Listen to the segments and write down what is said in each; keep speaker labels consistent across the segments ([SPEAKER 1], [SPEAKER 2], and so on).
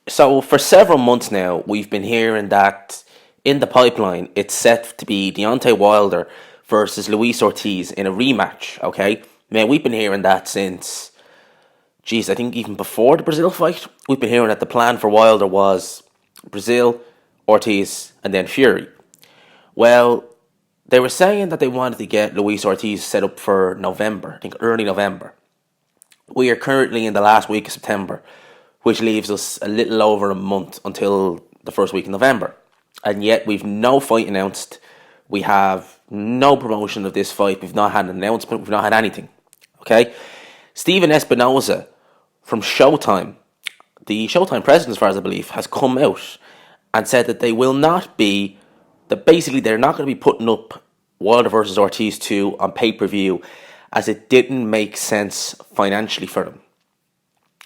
[SPEAKER 1] So for several months now, we've been hearing that in the pipeline, it's set to be Deontay Wilder versus Luis Ortiz in a rematch. Okay, man, we've been hearing that since, geez, I think even before the Brazil fight, we've been hearing that the plan for Wilder was Brazil, Ortiz, and then Fury. Well, they were saying that they wanted to get Luis Ortiz set up for November, I think early November. We are currently in the last week of September, which leaves us a little over a month until the first week of November. And yet we've no fight announced. We have no promotion of this fight. We've not had an announcement. We've not had anything. Okay? Steven Espinoza from Showtime, the Showtime president, as far as I believe, has come out and said that they will not be, that basically they're not going to be putting up Wilder versus Ortiz 2 on pay per view as it didn't make sense financially for them.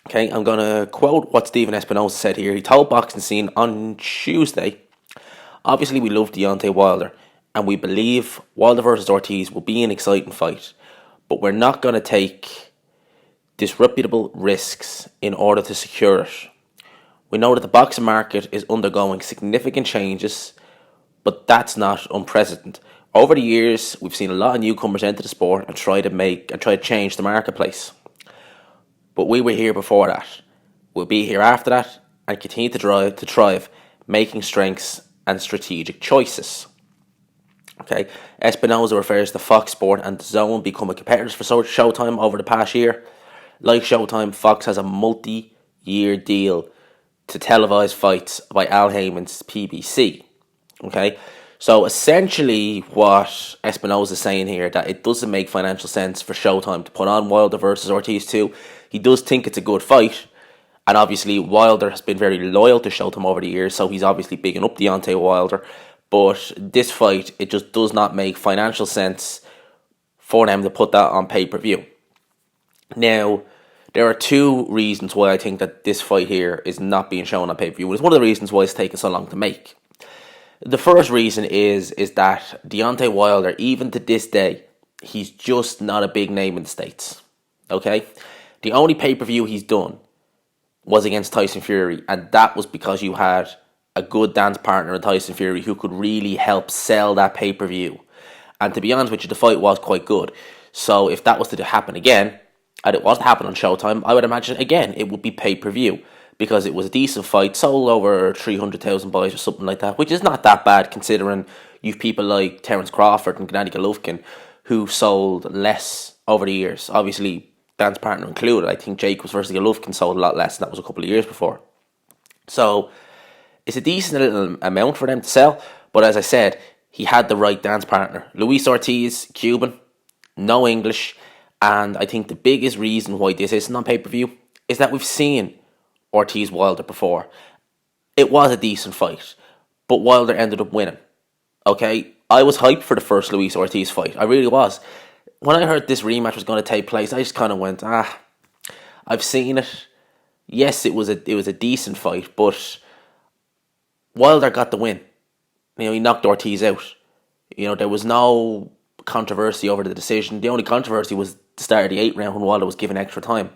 [SPEAKER 1] Okay, I'm going to quote what Steven Espinosa said here. He told Boxing Scene on Tuesday, obviously we love Deontay Wilder and we believe Wilder versus Ortiz will be an exciting fight, but we're not going to take disreputable risks in order to secure it. We know that the boxing market is undergoing significant changes, but that's not unprecedented. Over the years, we've seen a lot of newcomers enter the sport and try to change the marketplace. But we were here before that. We'll be here after that and continue to thrive, making strengths and strategic choices. Okay, Espinoza refers to Fox Sport and DAZN becoming competitors for Showtime over the past year. Like Showtime, Fox has a multi-year deal to televise fights by Al Heyman's PBC. Okay, so essentially what Espinoza is saying here, that it doesn't make financial sense for Showtime to put on Wilder versus Ortiz 2. He does think it's a good fight, and obviously Wilder has been very loyal to Showtime over the years, so he's obviously bigging up Deontay Wilder. But this fight, it just does not make financial sense for them to put that on pay-per-view. Now, there are two reasons why I think that this fight here is not being shown on pay-per-view. It's one of the reasons why it's taken so long to make. The first reason is that Deontay Wilder, even to this day, he's just not a big name in the States. Okay? The only pay-per-view he's done was against Tyson Fury, and that was because you had a good dance partner in Tyson Fury who could really help sell that pay-per-view. And to be honest with you, the fight was quite good. So if that was to happen again, and it was to happen on Showtime, I would imagine, again, it would be pay-per-view, because it was a decent fight, sold over 300,000 buys or something like that, which is not that bad considering you've people like Terence Crawford and Gennady Golovkin who sold less over the years. Obviously, dance partner included. I think Jacobs versus Golovkin sold a lot less, and that was a couple of years before. So it's a decent little amount for them to sell, but as I said, he had the right dance partner. Luis Ortiz, Cuban, no English, and I think the biggest reason why this isn't on pay-per-view is that we've seen Ortiz Wilder before. It was a decent fight, but Wilder ended up winning. Okay, I was hyped for the first Luis Ortiz fight. I really was. When I heard this rematch was going to take place, I just kind of went, I've seen it. Yes, it was a decent fight, but Wilder got the win. You know, he knocked Ortiz out. You know, there was no controversy over the decision. The only controversy was the start of the 8th round when Wilder was given extra time.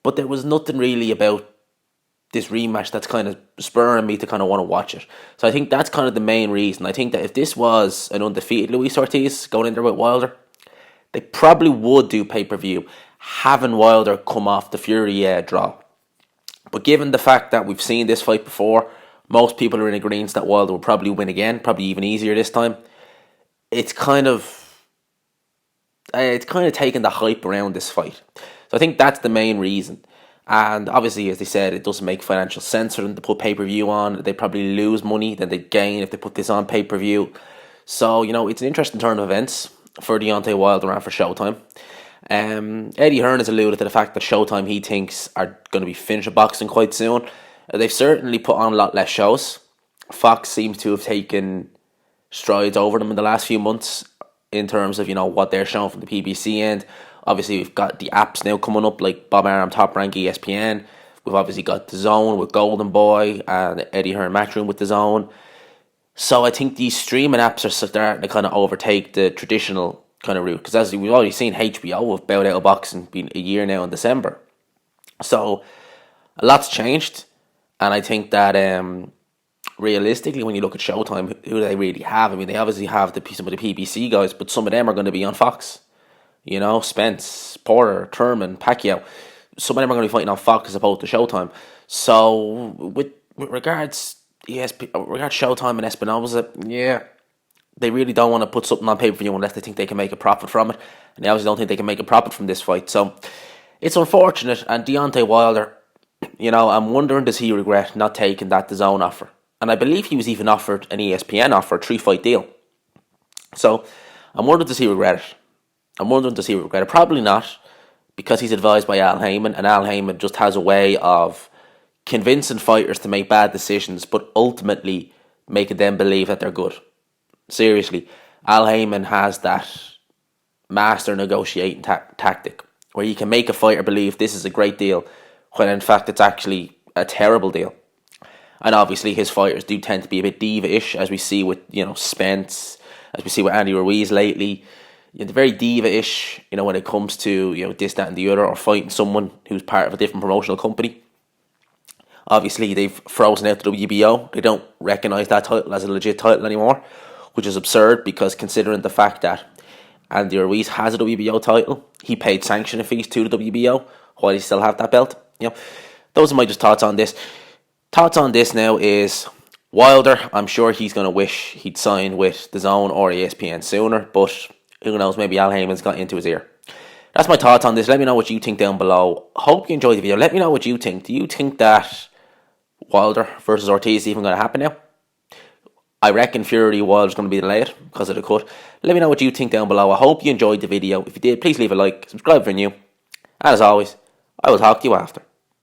[SPEAKER 1] But there was nothing really about this rematch that's kind of spurring me to kind of want to watch it. So I think that's kind of the main reason. I think that if this was an undefeated Luis Ortiz going in there with Wilder, they probably would do pay-per-view, having Wilder come off the Fury draw. But given the fact that we've seen this fight before, most people are in agreement that Wilder will probably win again, probably even easier this time. It's kind of taking the hype around this fight. So I think that's the main reason. And obviously, as they said, it doesn't make financial sense for them to put pay-per-view on. They probably lose money than they gain if they put this on pay-per-view. So, you know, it's an interesting turn of events for Deontay Wilder and for Showtime. Eddie Hearn has alluded to the fact that Showtime, he thinks, are going to be finishing boxing quite soon. They've certainly put on a lot less shows. Fox seems to have taken strides over them in the last few months in terms of, you know, what they're showing from the PBC end. Obviously, we've got the apps now coming up like Bob Arum, Top Rank, ESPN. We've obviously got DAZN with Golden Boy and Eddie Hearn Matchroom with DAZN. So I think these streaming apps are starting to kind of overtake the traditional kind of route. Because as we've already seen, HBO have bowed out of boxing, been a year now in December. So a lot's changed. And I think that realistically, when you look at Showtime, who do they really have? I mean, they obviously have some of the PBC guys, but some of them are going to be on Fox. You know, Spence, Porter, Thurman, Pacquiao. Some of them are going to be fighting on Fox as opposed to Showtime. So, with regards regards Showtime and Espinosa, yeah, they really don't want to put something on pay per view unless they think they can make a profit from it, and they obviously don't think they can make a profit from this fight. So, it's unfortunate. And Deontay Wilder, you know, I'm wondering, does he regret not taking that DAZN offer? And I believe he was even offered an ESPN offer, a 3-fight deal. So, I'm wondering, does he regret it? Probably not, because he's advised by Al Heyman, and Al Heyman just has a way of convincing fighters to make bad decisions, but ultimately making them believe that they're good. Seriously, Al Heyman has that master negotiating tactic where you can make a fighter believe this is a great deal when in fact it's actually a terrible deal. And obviously his fighters do tend to be a bit diva-ish, as we see with, you know, Spence, as we see with Andy Ruiz lately. You know, they're very diva-ish, you know, when it comes to, you know, this, that and the other, or fighting someone who's part of a different promotional company. Obviously they've frozen out the WBO. They don't recognise that title as a legit title anymore, which is absurd, because considering the fact that Andy Ruiz has a WBO title, he paid sanctioning fees to the WBO while he still have that belt. You know, those are my just thoughts on this. Thoughts on this now is Wilder, I'm sure he's going to wish he'd signed with DAZN or ESPN sooner, but who knows, maybe Al Heyman's got into his ear. That's my thoughts on this. Let me know what you think down below. Hope you enjoyed the video. Let me know what you think. Do you think that Wilder versus Ortiz is even going to happen now? I reckon Fury Wilder's going to be delayed because of the cut. Let me know what you think down below. I hope you enjoyed the video. If you did, please leave a like, subscribe if you're new. And as always, I will talk to you after.